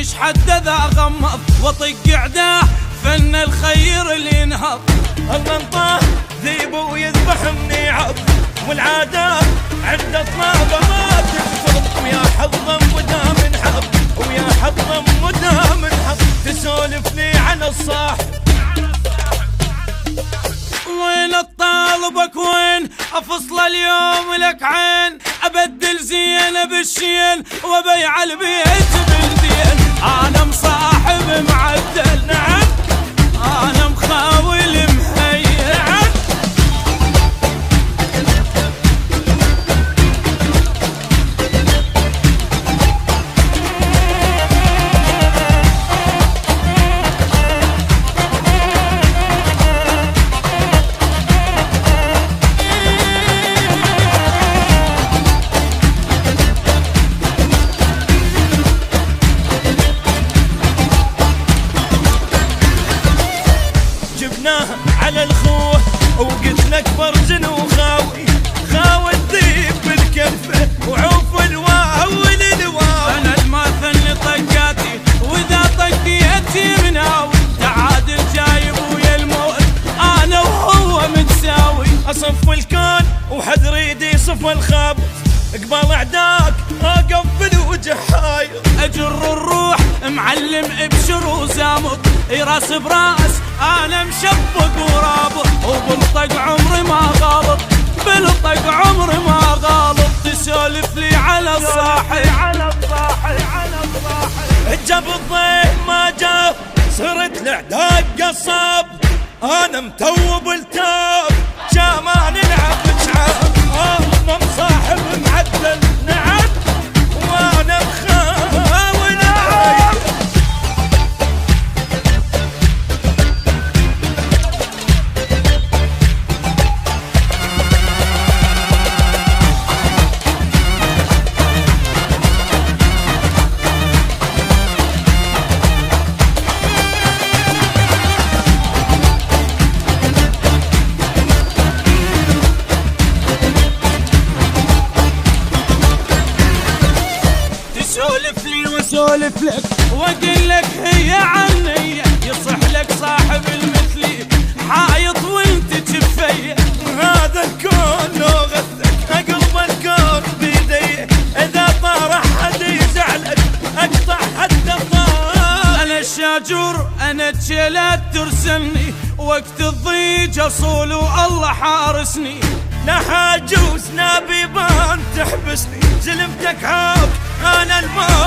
يشحد ذا غمض وطق قعده فن الخير اللي ينهض. الله انطاه ذيب ويذبح مني عض والعادات عند طلابه ما تنفض. ويا حظا مدام انحط ويا حظا مدام انحط تسولف لي عن الصاحب. وين الطالبك وين افصل اليوم لك عين ابدل زين بالشين وبيع البيت بالدين. انا مصاحب معدل نعم انا مخاول مهيئ نعم على الخوه وقلت لك برزن وخاوي خاوي الذيب بالكفه وعوف الواو للواو. انا الماثل اللي طقاتي واذا طقيتي مناوي تعادل جايب ويا الموت انا وهو متساوي. اصف الكون وحد ريدي صف الخابط قبال اعداك اقبل وجه حاير. اجر الروح معلم ابشر وزامط راس براس انا مشبق ورابط وبالطق عمري ما غالط بالطق عمري ما غالط. تسولف لي على الصاحي على الصاحي على الصاحي جاب الضيف ما جاب صرت الاعداد قصاب. انا متوب التاب جاما نلعب بشعاب. انا مصاحب معدل نعم وانا مخاول عايد. اسولف لك واقول لك هي عني يصح لك صاحب المثلي حايط وانت جفيه. هذا الكون لو غثك اقلب الكون بيدي اذا طار حد يزعلك اقطع حد الطار. انا الشاجور انا تشيلات ترسلني وقت الضيج اصول والله حارسني. لا حاجوز لا بيبان تحبسني زلمتك عاق انا الموت